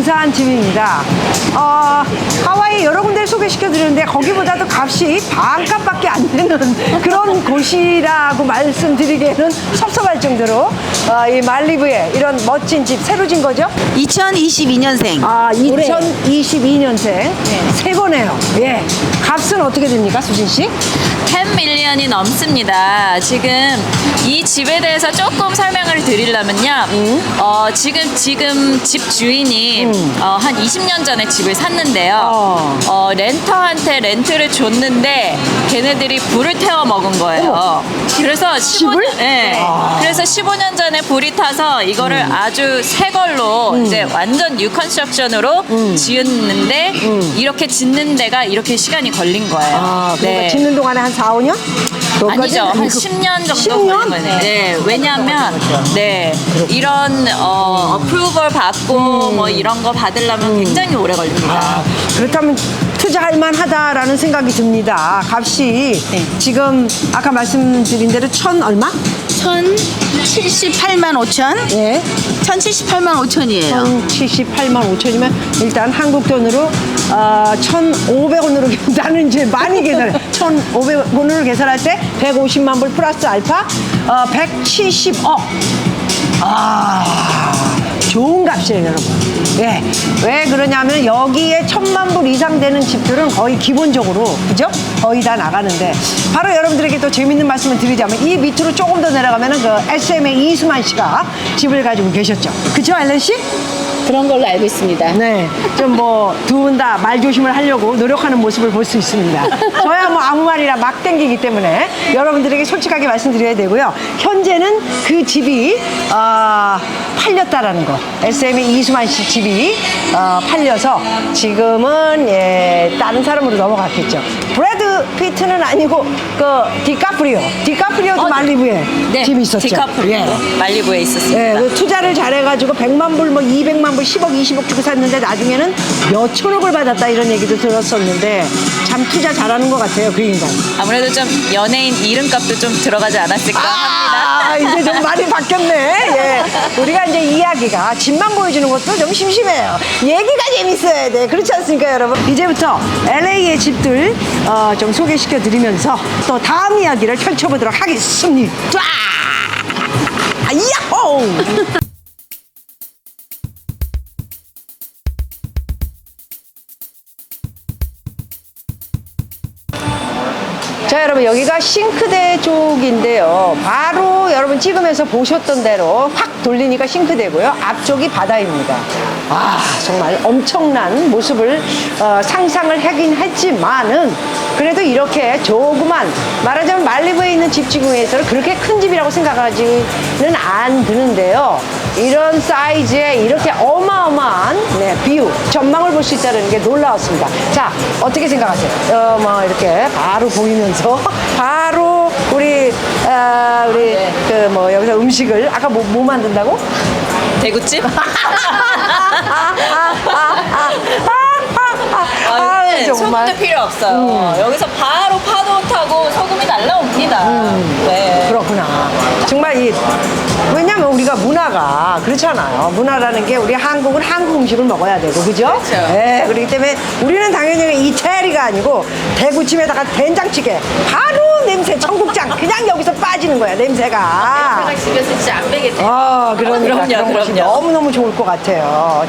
근사한 집입니다. 하와이 여러 군데 소개시켜드렸는데 거기보다도 값이 반값밖에 안 되는 그런 곳이라고 말씀드리기에는 섭섭할 정도로 이 말리부에 이런 멋진 집 새로 진 거죠? 2022년생. 2022년생 새 거네요. 예. 값은 어떻게 됩니까, 수진 씨? 10 밀리언이 넘습니다. 지금 이 집에 대해서 조금 설명을 드리려면요. 지금 집 주인이 한 20년 전에 집을 샀는데요. 렌터한테 렌트를 줬는데 걔네들이 불을 태워 먹은 거예요. 그래서 15년, 네. 그래서 15년 전에 불이 타서 이거를 아주 새 걸로 이제 완전 뉴 컨스트럭션으로 지었는데 이렇게 짓는 데가 이렇게 시간이 걸린 거예요. 그러니까 짓는 동안에 한 4, 5년? 아니죠. 한 10년 정도 10년? 걸린 거예요. 네. 왜냐하면 이런 어프로벌 받고 뭐 이런 거 받으려면 굉장히 오래 걸립니다. 그렇다면 투자할 만하다라는 생각이 듭니다. 값이 지금 아까 말씀드린 대로 얼마? 1,078만 5천? 예. 1,078만 5천이에요. 1,078만 5천이면 일단 한국 돈으로 1,500원으로 나는 이제 많이 계산해. 1,500원으로 계산할 때 150만 불 플러스 알파 170억. 좋은 값이에요, 여러분. 예. 왜 그러냐면 여기에 1,000만 불 이상 되는 집들은 거의 기본적으로, 그죠? 거의 다 나가는데 바로 여러분들에게 또 재밌는 말씀을 드리자면 이 밑으로 조금 더 내려가면은 그 SM의 이수만 씨가 집을 가지고 계셨죠. 그죠, 엘렌 씨? 그런 걸로 알고 있습니다. 네. 좀 뭐 두 분 다 말 조심을 하려고 노력하는 모습을 볼 수 있습니다. 저야 뭐 아무 말이나 막 땡기기 때문에 여러분들에게 솔직하게 말씀드려야 되고요. 현재는 그 집이 팔렸다라는 거. SM의 이수만 씨 집이 팔려서 지금은 다른 사람으로 넘어갔겠죠. 브래드 피트는 아니고 그 디카프리오도 말리부에 집이 있었죠. 디카프리오 말리부에 있었습니다. 예, 그 투자를 잘해가지고 100만 불, 뭐 200만 불, 10억, 20억 주고 샀는데 나중에는 몇 천억을 받았다 이런 얘기도 들었었는데 참 투자 잘하는 것 같아요, 그 인간. 아무래도 좀 연예인 이름값도 좀 들어가지 않았을까 합니다. 이제 좀 많이 바뀌었네. 예. 우리가 이제 이야기가 집만 보여주는 것도 좀 심심해요. 얘기가 재밌어야 돼. 그렇지 않습니까, 여러분? 이제부터 LA의 집들 좀 소개시켜 드리면서 또 다음 이야기를 펼쳐보도록 하겠습니다. 야호! 자, 여러분 여기가 싱크대 쪽인데요. 바로 여러분 찍으면서 보셨던 대로 확 돌리니까 싱크대고요. 앞쪽이 바다입니다. 정말 엄청난 모습을 상상을 하긴 했지만은 그래도 이렇게 조그만, 말하자면 말리부에 있는 집 중에서는 그렇게 큰 집이라고 생각하지는 안 드는데요. 이런 사이즈에 이렇게 어마어마한 뷰, 전망을 볼 수 있다는 게 놀라웠습니다. 자, 어떻게 생각하세요? 뭐 이렇게 바로 보이면서 바로 우리 그 뭐 여기서 음식을 아까 뭐 만든다고? 대구집? 정말. 소금도 필요 없어요. 여기서 바로 파도 타고 소금이 날라옵니다. 네. 그렇구나. 정말 왜냐면 우리가 문화가 그렇잖아요. 문화라는 게 우리 한국은 한국 음식을 먹어야 되고, 그죠? 그렇죠. 네, 그렇기 때문에 우리는 당연히 이태리가 아니고 대구찜에다가 된장찌개, 바로 냄새, 청국장, 그냥 여기서 빠지는 거야, 냄새가. 집에서 진짜 안 베겠네. 그러니까 그럼요, 그런 것이 그럼요. 너무너무 좋을 것 같아요.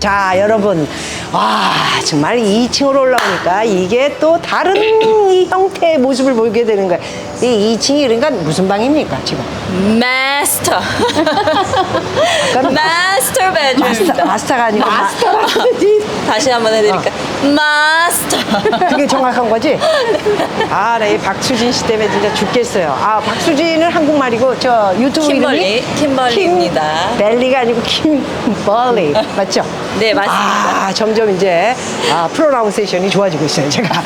자, 여러분. 정말 2층으로 올라오니까 이게 또 다른 이 형태의 모습을 보게 되는 거예요. 이 2층이 그러니까 무슨 방입니까, 지금? 마스터. 마스터 베드룸. 마스터가 아니고 다시 한번 해드릴까요? 마스터. 그게 정확한 거지? 아, 나 이 박수진 씨 때문에 진짜 죽겠어요. 아, 박수진은 한국말이고 저 유튜브 킴벌리, 이름이 킴벌리입니다. 킴벌리가 아니고 킴벌리 맞죠? 네, 맞습니다. 아, 점점 이제 프로나운세이션이 좋아지고 있어요, 제가.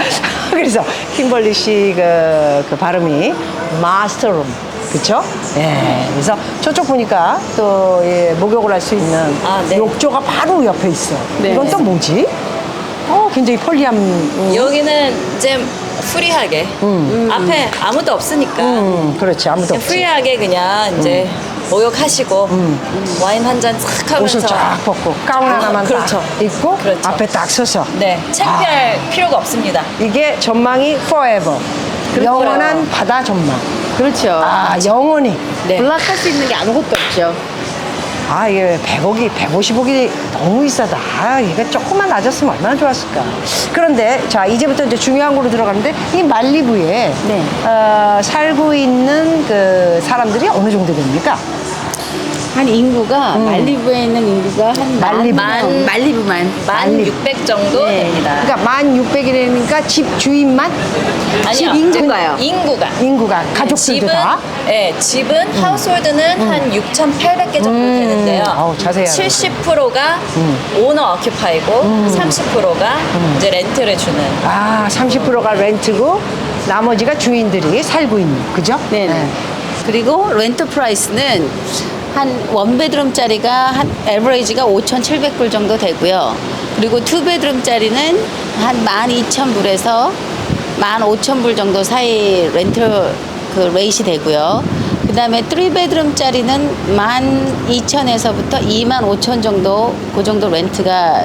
그래서 킴벌리 씨 그 발음이 마스터룸. 그쵸? 예. 그래서 저쪽 보니까 또 예, 목욕을 할 수 있는 네. 욕조가 바로 옆에 있어. 네. 이건 또 뭐지? 굉장히 편리함. 여기는 이제 프리하게 앞에 아무도 없으니까 그렇지. 아무도 그냥 없지. 프리하게 그냥 이제 목욕하시고 와인 한 잔 싹 하면서 옷을 쫙 벗고 가운 하나만 그렇죠. 딱 입고 그렇죠. 앞에 딱 서서 네 창피할 필요가 없습니다. 이게 전망이 forever 영원한 바다 전망. 그렇죠. 아, 영원히. 네. 블락할 수 있는 게 아무것도 없죠. 아, 이게 100억이 150억이 너무 비싸다. 아, 이게 조금만 낮았으면 얼마나 좋았을까. 그런데 자, 이제부터 이제 중요한 거로 들어가는데 이 말리부에 네. 살고 있는 그 사람들이 어느 정도 됩니까? 한 인구가 말리부에 있는 인구가 한 말리부. 말리부만 1,600 정도 네. 됩니다. 그러니까 1,600이라니까 집 주인만 아니요, 인구가요. 인구가 가족들도 다. 네, 집은 하우스홀드는 한 6,800개 정도 되는데요. 아우, 자세히 알아요. 70%가 오너 어큐파이고 30%가 이제 렌트를 주는. 아, 30%가 렌트고 나머지가 주인들이 살고 있는. 그죠? 네네. 그리고 렌트 프라이스는 한 원베드룸짜리가 한 에버리지가 5,700불 정도 되고요. 그리고 투베드룸짜리는 한 12,000불에서 15,000불 정도 사이 렌트 그 레이시 되고요. 그다음에 3베드룸짜리는 12,000에서부터 25,000 정도 그 정도 렌트가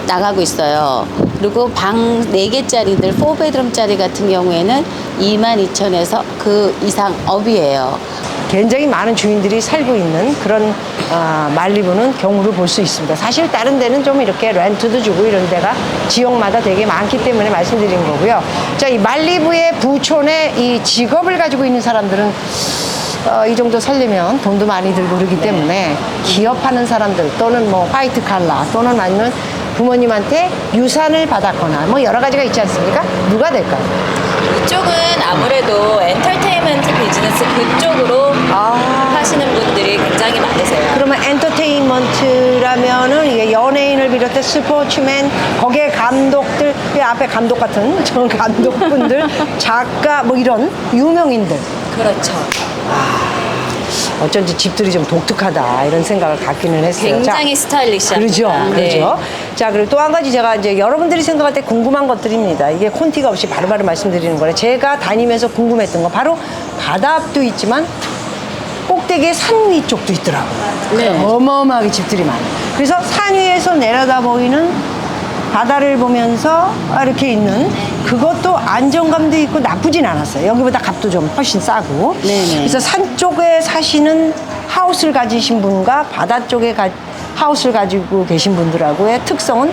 나가고 있어요. 그리고 방 4개짜리들 4베드룸짜리 같은 경우에는 22,000에서 그 이상 업이에요. 굉장히 많은 주인들이 살고 있는 그런 말리부는 경우를 볼 수 있습니다. 사실 다른 데는 좀 이렇게 렌트도 주고 이런 데가 지역마다 되게 많기 때문에 말씀드린 거고요. 자, 이 말리부의 부촌에 이 직업을 가지고 있는 사람들은 이 정도 살려면 돈도 많이 들고 그러기 때문에 기업하는 사람들 또는 뭐 화이트 칼라 또는 아니면 부모님한테 유산을 받았거나 뭐 여러 가지가 있지 않습니까? 누가 될까요? 이쪽은 아무래도 엔터테인먼트 비즈니스 그쪽으로 하시는 분들이 굉장히 많으세요. 그러면 엔터테인먼트라면은 이게 연예인을 비롯해 스포츠맨, 거기에 감독들, 이 앞에 감독 같은 저 감독분들, 작가 뭐 이런 유명인들. 그렇죠. 어쩐지 집들이 좀 독특하다 이런 생각을 갖기는 했어요. 굉장히 자, 스타일리시합니다. 그러죠, 네. 그러죠. 자, 그리고 또 한 가지 제가 이제 여러분들이 생각할 때 궁금한 것들입니다. 이게 콘티가 없이 바로바로 말씀드리는 거래. 제가 다니면서 궁금했던 거 바로 바다 앞도 있지만 꼭대기에 산 위쪽도 있더라고요. 네. 어마어마하게 집들이 많아요. 그래서 산 위에서 내려다 보이는 바다를 보면서 이렇게 있는 그것도 안정감도 있고 나쁘진 않았어요. 여기보다 값도 좀 훨씬 싸고. 네네. 그래서 산 쪽에 사시는 하우스를 가지신 분과 바다 쪽에 하우스를 가지고 계신 분들하고의 특성은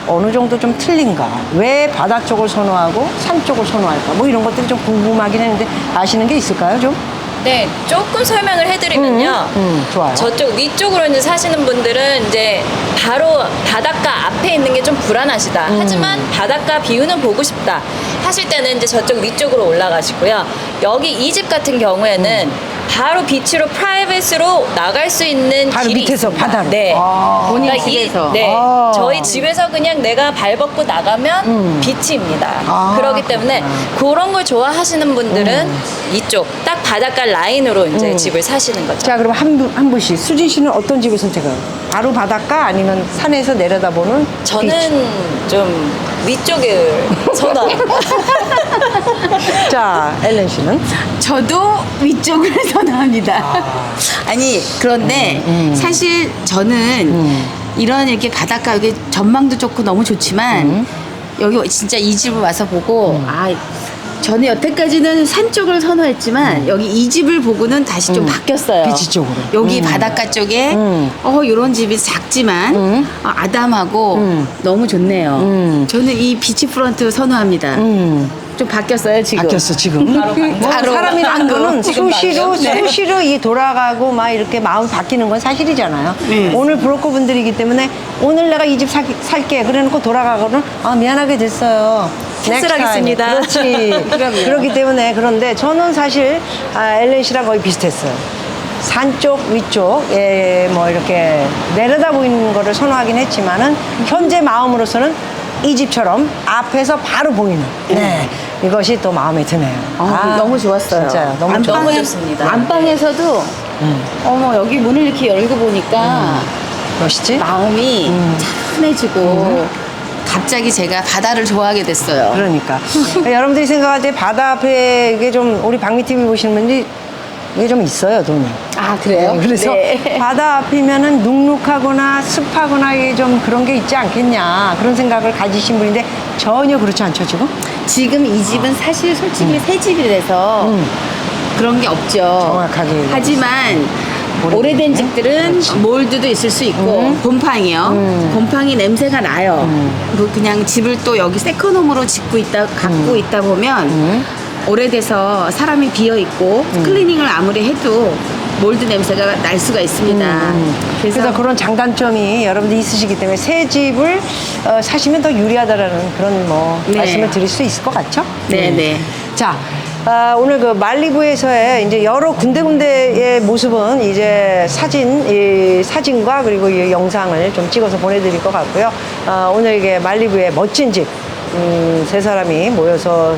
어느 정도 좀 틀린가? 왜 바다 쪽을 선호하고 산 쪽을 선호할까? 뭐 이런 것들이 좀 궁금하긴 했는데 아시는 게 있을까요, 좀? 네, 조금 설명을 해드리면요. 좋아요. 저쪽 위쪽으로 이제 사시는 분들은 이제 바로 바닷가 앞에 있는 게 좀 불안하시다. 하지만 바닷가 뷰는 보고 싶다 하실 때는 이제 저쪽 위쪽으로 올라가시고요. 여기 이 집 같은 경우에는 바로 비치로 프라이빗으로 나갈 수 있는 바로 길이 밑에서 있습니다. 바다로. 네. 본인 그러니까 집에서. 네. 아. 저희 집에서 그냥 내가 발 벗고 나가면 비치입니다. 아, 그렇기 때문에 그런 걸 좋아하시는 분들은 이쪽 딱 바닷가 라인으로 이제 집을 사시는 거죠. 자, 그럼 한 분씩. 수진 씨는 어떤 집을 선택해요? 바로 바닷가 아니면 산에서 내려다보는 저는 비치? 좀 위쪽을 선호합니다. 자, 엘렌 씨는? 저도 위쪽을 선호합니다. 아니 그런데 사실 저는 이런 이렇게 바닷가 여기 전망도 좋고 너무 좋지만 여기 진짜 이 집을 와서 보고 저는 여태까지는 산 쪽을 선호했지만 여기 이 집을 보고는 다시 좀 바뀌었어요. 비치 쪽으로. 여기 바닷가 쪽에 이런 집이 작지만 아담하고 너무 좋네요. 저는 이 비치 프런트 선호합니다. 좀 바뀌었어요 지금. 바뀌었어 지금. 뭐 바로 사람이라는 바로. 거는 지금 수시로 바로. 수시로 이 돌아가고 막 이렇게 마음 바뀌는 건 사실이잖아요. 네. 오늘 브로커 분들이기 때문에 오늘 내가 이 집 살게 그래놓고 돌아가고는 아 미안하게 됐어요. Next time. 씁쓸하겠습니다. 그렇지. 그럼요. 그렇기 때문에 그런데 저는 사실 엘렌 씨랑 거의 비슷했어요. 산 쪽 위쪽에 뭐 이렇게 내려다 보이는 거를 선호하긴 했지만은 현재 마음으로서는 이 집처럼 앞에서 바로 보이는 네. 이것이 또 마음에 드네요. 너무 좋았어요. 진짜요. 너무 좋아요. 너무 좋습니다. 안방에서도 어머 여기 문을 이렇게 열고 보니까 멋있지? 마음이 차분해지고 갑자기 제가 바다를 좋아하게 됐어요. 그러니까 여러분들이 생각할 때 바다 앞에 이게 좀 우리 박미 TV 보시는 분들이 이게 좀 있어요 돈이. 아 그래요? 그래서 네. 바다 앞이면은 눅눅하거나 습하거나 이게 좀 그런 게 있지 않겠냐 그런 생각을 가지신 분인데 전혀 그렇지 않죠 지금? 지금 이 집은 사실 솔직히 새 집이라서 그런 게 없죠. 정확하게 얘기하셨어요. 하지만 오래된 집들은 몰드도 있을 수 있고 곰팡이요. 곰팡이 냄새가 나요. 그리고 그냥 집을 또 여기 세컨홈으로 짓고 있다 갖고 있다 보면 오래돼서 사람이 비어 있고 클리닝을 아무리 해도 몰드 냄새가 날 수가 있습니다. 그래서 그런 장단점이 여러분들이 있으시기 때문에 새 집을 사시면 더 유리하다라는 그런 뭐 네. 말씀을 드릴 수 있을 것 같죠? 네, 네. 자, 오늘 그 말리부에서의 이제 여러 군데군데의 모습은 이제 사진과 그리고 이 영상을 좀 찍어서 보내드릴 것 같고요. 오늘 이게 말리부의 멋진 집. 세 사람이 모여서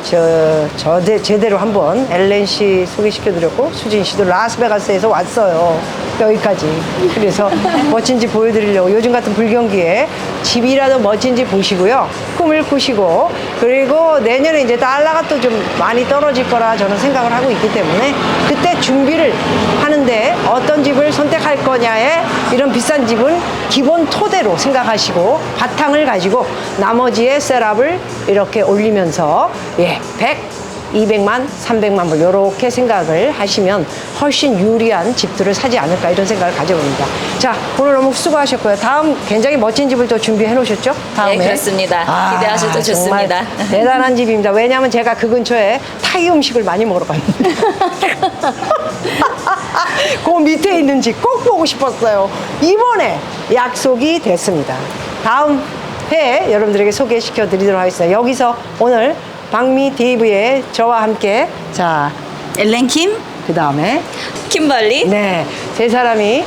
제대로 한번 엘렌 씨 소개시켜드렸고 수진 씨도 라스베가스에서 왔어요. 여기까지. 그래서 멋진 집 보여드리려고 요즘 같은 불경기에 집이라도 멋진 집 보시고요. 꿈을 꾸시고 그리고 내년에 이제 달러가 또 좀 많이 떨어질 거라 저는 생각을 하고 있기 때문에 그때 준비를 하는데 어떤 집을 선택할 거냐에 이런 비싼 집은 기본 토대로 생각하시고 바탕을 가지고 나머지의 셋업을 이렇게 올리면서 100, 200만, 300만 불 이렇게 생각을 하시면 훨씬 유리한 집들을 사지 않을까 이런 생각을 가져봅니다. 자, 오늘 너무 수고하셨고요. 다음 굉장히 멋진 집을 또 준비해 놓으셨죠? 다음에. 네, 그렇습니다. 기대하셔도 정말 좋습니다. 대단한 집입니다. 왜냐하면 제가 그 근처에 타이 음식을 많이 먹으러 갔는데 그 밑에 있는 집 꼭 보고 싶었어요. 이번에 약속이 됐습니다. 다음 회에 여러분들에게 소개시켜 드리도록 하겠습니다. 여기서 오늘 박미 데이브의 저와 함께 자 엘렌킴 그 다음에 킴벌리. 네, 세 사람이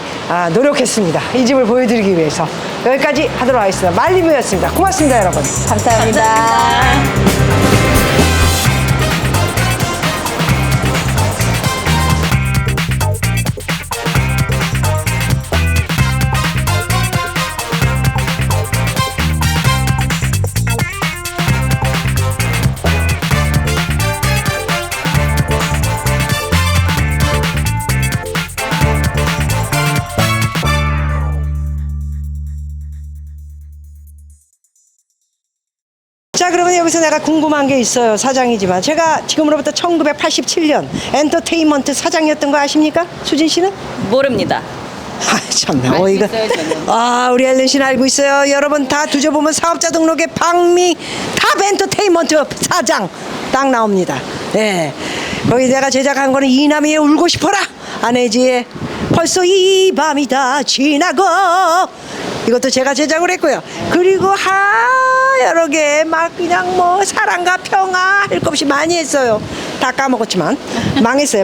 노력했습니다. 이 집을 보여드리기 위해서 여기까지 하도록 하겠습니다. 말리부였습니다. 고맙습니다, 여러분. 감사합니다. 자, 그러면 여기서 내가 궁금한 게 있어요. 사장이지만 제가 지금으로부터 1987년 엔터테인먼트 사장이었던 거 아십니까? 수진 씨는? 모릅니다. 참네. 알고 이거. 있어요, 저는. 우리 엘렌 씨는 알고 있어요. 여러분 다 뒤져보면 사업자 등록에 박미 탑 엔터테인먼트 사장 딱 나옵니다. 예. 거기 내가 제작한 거는 이남이의 울고 싶어라. 안혜지의 벌써 이 밤이 다 지나고 이것도 제가 제작을 했고요. 그리고 여러 개 막 그냥 뭐 사랑과 평화 할 것 없이 많이 했어요. 다 까먹었지만 망했어요.